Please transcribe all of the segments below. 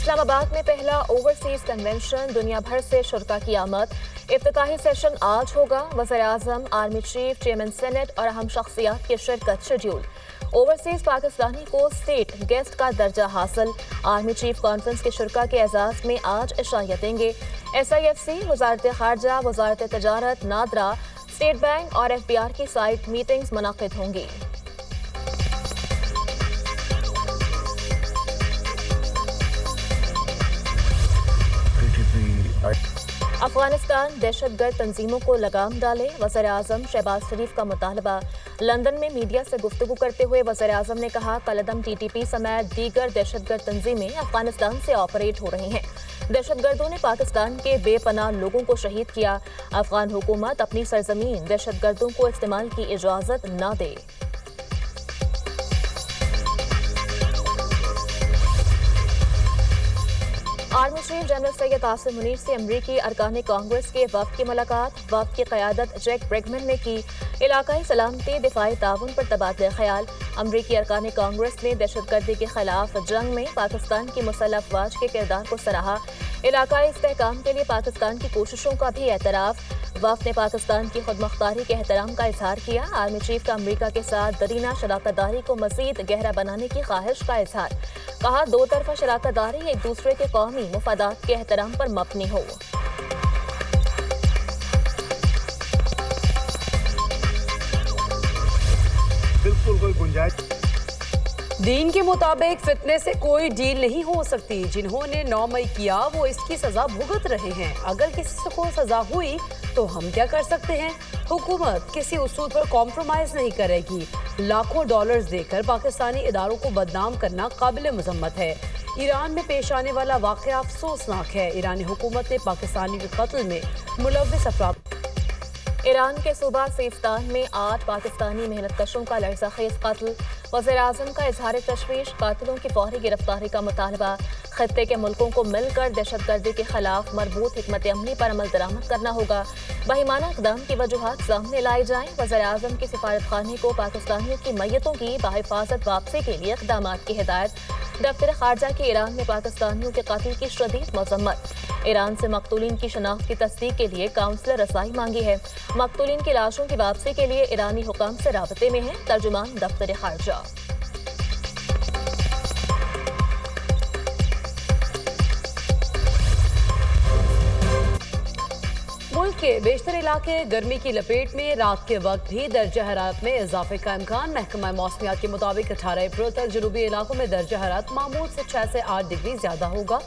इस्लामाबाद में पहला overseas convention, दुनिया भर से शुरका की आमद। इफ्तिताही सेशन आज होगा। वज़ीर-ए-आज़म, आर्मी चीफ, चेयरमैन सेनेट और अहम शख्सियात की शिरकत शेड्यूल। ओवरसीज पाकिस्तानी को स्टेट गेस्ट का दर्जा हासिल। आर्मी चीफ कॉन्फ्रेंस के शुरका के एजाज में आज इशाया देंगे। SIFC, वजारत खारजा, वजारत तजारत, नादरा, स्टेट बैंक और FBR की साइट मीटिंग्स मुनक्किद होंगी। अफगानिस्तान दहशतगर्द तंजीमों को लगाम डाले, वज़ीर-ए-आज़म शहबाज शरीफ का मुतालबा। लंदन में मीडिया से गुफ्तगू करते हुए वज़ीर-ए-आज़म ने कहा, कलअदम TTP समेत दीगर दहशतगर्द तंजीमें अफगानिस्तान से ऑपरेट हो रही हैं। दहशतगर्दों ने पाकिस्तान के बेपनाह लोगों को शहीद किया। अफगान हुकूमत अपनी सरजमीन दहशतगर्दों को इस्तेमाल की इजाज़त न दे। Army chief general Syed Asim Munir से अमरीकी अरकान कांग्रेस के वफ्द की मुलाकात। वफ्द की क़यादत जैक ब्रेगमैन ने की। इलाकाई सलामती, दिफाई ताउन पर तबादला ख्याल। अमरीकी अरकान कांग्रेस ने दहशतगर्दी के खिलाफ जंग में पाकिस्तान की मुसल्लह अफवाज के किरदार को सराहा। इलाकाई इस्तेहकाम के लिए पाकिस्तान की कोशिशों का भी एतराफ़। वफ्द ने पाकिस्तान की खुदमुख्तारी के एहतराम का इजहार किया। आर्मी चीफ का अमरीका के साथ दरीना शराकतदारी को मज़ीद गहरा बनाने की ख्वाहिश का इजहार। कहा, दो तरफा शराकतदारी एक दूसरे के कौमी मुफादात के एहतराम पर मबनी हो। बिल्कुल कोई गुंजाइश। दीन के मुताबिक फितने से कोई डील नहीं हो सकती। जिन्होंने 9 मई किया वो इसकी सजा भुगत रहे हैं। अगर किसी से कोई सजा हुई तो हम क्या कर सकते हैं? हुकूमत किसी उसूल पर कॉम्प्रोमाइज नहीं करेगी। लाखों डॉलर्स देकर पाकिस्तानी इदारों को बदनाम करना काबिल मजम्मत है। ईरान में पेश आने वाला वाक़या अफसोसनाक है। ईरानी हुकूमत ने पाकिस्तानी के कत्ल में मुलव्विस अफराद। ईरान के सूबा सीस्तान में 8 पाकिस्तानी मेहनत कशों का लर्ज़ाखेज़ कत्ल। वज़ीर-ए-आज़म का इजहार तशवीश, कातिलों की फौरी गिरफ्तारी का मुतालबा। खत्ते के मुल्कों को मिलकर दहशतगर्दी के खिलाफ मरबूत हिकमत अमली पर अमल दरामद करना होगा। बहिमाना इक़दाम की वजूहात सामने लाई जाएं। वज़ीर-ए-आज़म की सिफारत खाने को पाकिस्तानियों की मैयतों की बाहिफाजत वापसी के लिए इक़दामात की हिदायत। दफ्तर खारजा की ईरान में पाकिस्तानियों के कत्ल की शदीद मज़म्मत। ईरान से मकतूलीन की शनाख्त की तस्दीक के लिए काउंसलर रसाई मांगी है। मकतूलीन की लाशों की वापसी के लिए ईरानी हुकाम से राबते में है। तर्जुमान दफ्तर खारजा। मुल्क के बेशतर इलाके गर्मी की लपेट में। रात के वक्त भी दर्जा हरारत में इजाफे का इम्कान। महकमा मौसमियात के मुताबिक 18 अप्रैल तक जनूबी इलाकों में दर्जा हरारत मामूल से 6 से 8 डिग्री ज्यादा होगा।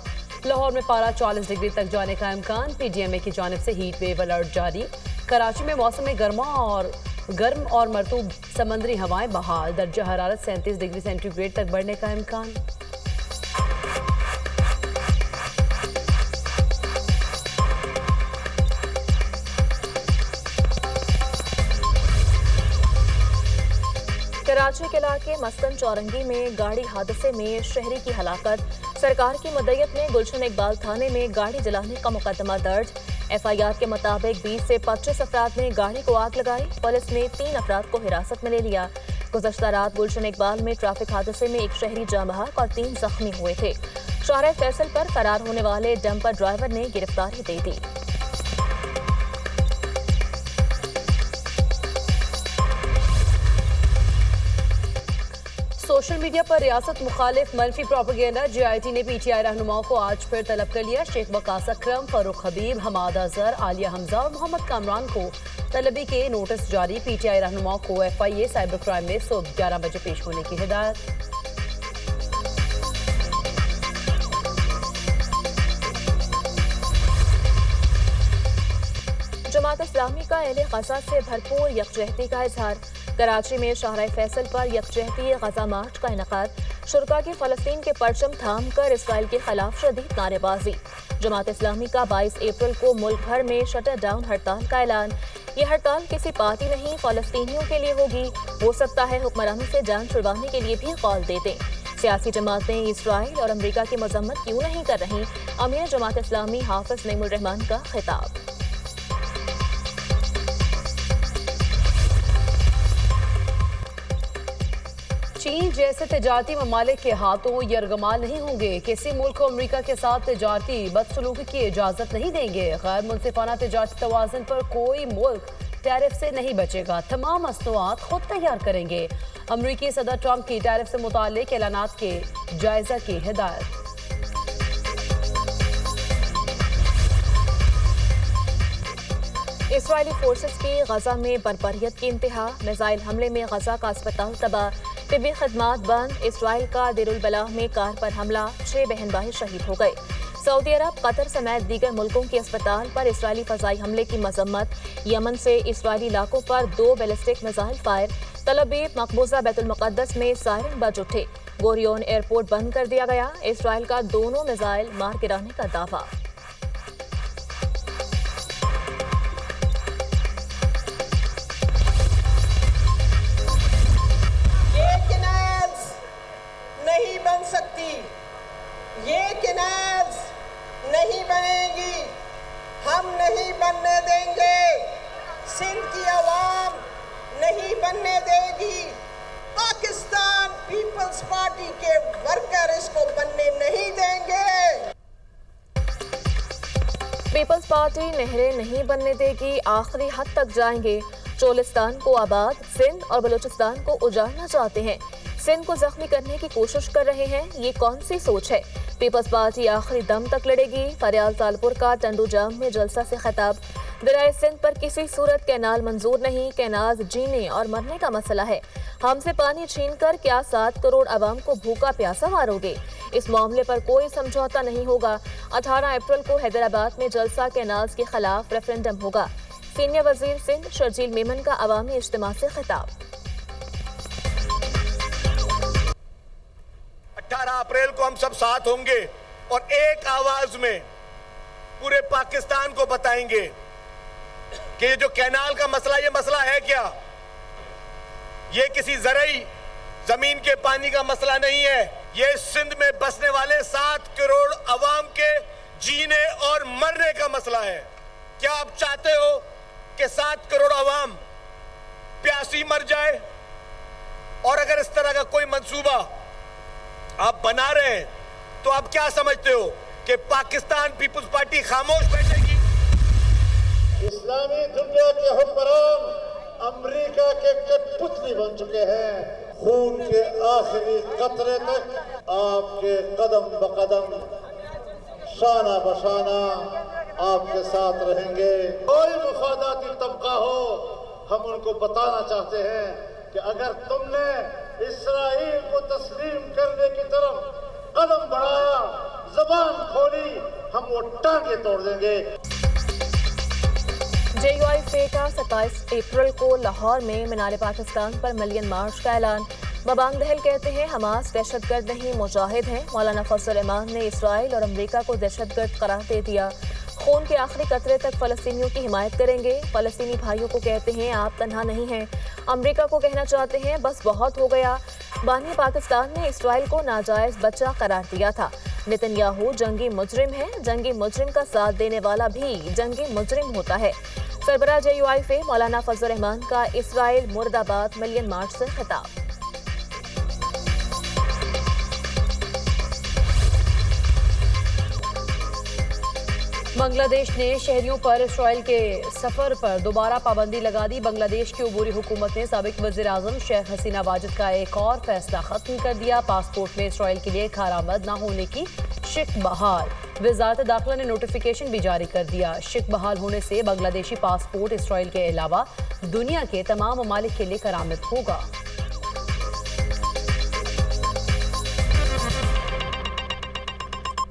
लाहौर में पारा 40 डिग्री तक जाने का इम्कान। PDMA की जानिब से हीट वेव अलर्ट जारी। कराची में मौसम गर्म और मरतूब समंदरी हवाएं बहाल। दर्जा हरारत 37 डिग्री सेंटीग्रेड तक बढ़ने का इम्कान। कराची के इलाके मस्कन चौरंगी में गाड़ी हादसे में शहरी की हलाकत। सरकार की मदयत में गुलशन इकबाल थाने में गाड़ी जलाने का मुकदमा दर्ज। FIR के मुताबिक 20 से 25 अफराद ने गाड़ी को आग लगाई। पुलिस ने 3 अफराद को हिरासत में ले लिया। गुज़श्ता रात गुलशन इकबाल में ट्रैफिक हादसे में एक शहरी जाँ बहक और 3 जख्मी हुए थे। शाहराह फैसल पर फरार होने वाले डंपर ड्राइवर ने गिरफ्तारी दे दी। सोशल मीडिया पर रियासत मुखालिफ मनफी प्रोपेगेंडा। JIT ने PTI रहनुमाओं को आज फिर तलब कर लिया। शेख वकास अकरम, फरूख हबीब, हमाद अजहर, आलिया हमजा और मोहम्मद कामरान को तलबी के नोटिस जारी। PTI रहनुमाओं को FIA साइबर क्राइम में सुबह 11 बजे पेश होने की हिदायत। जमात इस्लामी का अहले ग़ज़ा से भरपूर यकजहती का इजहार। कराची में शाहराह फैसल पर यकजहती ग़ज़ा मार्च का इनक़ाद। शुरका की फ़लस्तीन के परचम थाम कर इसराइल के खिलाफ शदीद नारेबाजी। जमात इस्लामी का 22 अप्रैल को मुल्क भर में शटर डाउन हड़ताल का ऐलान। ये हड़ताल किसी पार्टी नहीं, फ़लस्तीनियों के लिए होगी। हो सकता है हुक्मरानों से जान छुड़वाने के लिए भी कॉल दे दें। सियासी जमातें इसराइल और अमरीका की मजम्मत क्यों नहीं कर रही? अमीर जमात इस्लामी हाफिज नईमुर रहमान का खिताब। चीन जैसे तजारती ममालिक के हाथों यरगमाल नहीं होंगे। किसी मुल्क को अमेरिका के साथ तजारती बदसलूकी की इजाजत नहीं देंगे। गैर मुनसिफाना तजारती तवाज़ुन पर कोई मुल्क टैरिफ से नहीं बचेगा। तमाम मसनूआत खुद तैयार करेंगे। अमरीकी सदर ट्रंप की टैरिफ से मुताल्लिक ऐलानात के जायजा की हिदायत। इसराइली फोर्सेस की गजा में बर्बरियत की इंतहा। मिसाइल हमले में गजा का अस्पताल तबाह, तिब्बी खदमात बंद। इसराइल का देरुल बलाह में कार पर हमला, 6 बहन भाई शहीद हो गए। सऊदी अरब, कतर समेत दीगर मुल्कों के अस्पताल पर इसराइली फजाई हमले की मजम्मत। यमन से इसराइली इलाकों पर 2 बैलिस्टिक मिसाइल फायर। तल अवीव, मकबूजा बैतुल मुक़द्दस में सायरन बज उठे। गोरियोन एयरपोर्ट बंद कर दिया गया। इसराइल का दोनों मिसाइल मार गिराने का दावा। नहीं बन सकती, ये कैनाल्स नहीं बनेगी, हम नहीं बनने देंगे। सिंध की आवाम नहीं बनने देगी। पाकिस्तान पीपल्स पार्टी के वर्कर इसको बनने नहीं देंगे। पीपल्स पार्टी नहरें नहीं बनने देगी, आखिरी हद तक जाएंगे। चोलिस्तान को आबाद, सिंध और बलूचिस्तान को उजाड़ना चाहते हैं। सिंध को जख्मी करने की कोशिश कर रहे हैं। ये कौन सी सोच है? पीपल्स पार्टी आखिरी दम तक लड़ेगी। फरियाल तालपुर का टंडू जाम में जलसा से खिताब। दरियाए सिंध पर किसी सूरत कैनाल मंजूर नहीं। कैनाल जीने और मरने का मसला है। हमसे पानी छीनकर क्या 7 करोड़ आवाम को भूखा प्यासा मारोगे? इस मामले पर कोई समझौता नहीं होगा। 18 अप्रैल को हैदराबाद में जलसा कैनाल्स के खिलाफ रेफरेंडम होगा। सीनियर वजीर सिंध शर्जील मेमन का अवामी इज्तिमा से खिताब। 18 अप्रैल को हम सब साथ होंगे और एक आवाज में पूरे पाकिस्तान को बताएंगे कि ये जो कैनाल का मसला, ये मसला है क्या? ये किसी ज़रई जमीन के पानी का मसला नहीं है। ये सिंध में बसने वाले 7 करोड़ अवाम के जीने और मरने का मसला है। क्या आप चाहते हो कि 7 करोड़ अवाम प्यासी मर जाए? और अगर इस तरह का कोई मंसूबा आप बना रहे हैं तो आप क्या समझते हो कि पाकिस्तान पीपुल्स पार्टी खामोश बैठेगी? इस्लामी दुनिया के हुक्मरान अमेरिका के कठपुतली बन चुके हैं। खून के आखिरी कतरे तक आपके कदम बकदम, शाना बशाना आपके साथ रहेंगे। कोई मुफादाती तबका हो, हम उनको बताना चाहते हैं कि अगर तुमने इसराइल को तस्लीम करने की तरफ कदम बढ़ाया, जबान खोली, हम वो टांगे तोड़ देंगे। JUIFA का 27 अप्रैल को लाहौर में मीनार पाकिस्तान पर मिलियन मार्च का ऐलान। बबांग दहल कहते हैं हमास दहशतगर्द नहीं, मुजाहिद हैं। मौलाना फजल रहमान ने इसराइल और अमेरिका को दहशतगर्द करार दे दिया। खून के आखिरी कतरे तक फलस्तीनियों की हिमायत करेंगे। फलस्तीनी भाइयों को कहते हैं आप तन्हा नहीं हैं। अमेरिका को कहना चाहते हैं बस बहुत हो गया। बानी पाकिस्तान ने इसराइल को नाजायज बच्चा करार दिया था। नेतन्याहू जंगी मुजरिम है। जंगी मुजरिम का साथ देने वाला भी जंगी मुजरिम होता है। सरबराह JUIFA मौलाना फजल रहमान का इसराइल मुर्दाबाद मिलियन मार्च से खिताब। बांग्लादेश ने शहरियों पर इसराइल के सफर पर दोबारा पाबंदी लगा दी। बांग्लादेश की अबूरी हुकूमत ने साबिक वज़ीर आज़म शेख हसीना वाजिद का एक और फैसला खत्म कर दिया। पासपोर्ट में इसराइल के लिए खारामद न होने की शिक बहाल। वज़ारत दाखिला ने नोटिफिकेशन भी जारी कर दिया। शिक बहाल होने से बांग्लादेशी पासपोर्ट इसराइल के अलावा दुनिया के तमाम ममालिक के लिए करामद होगा।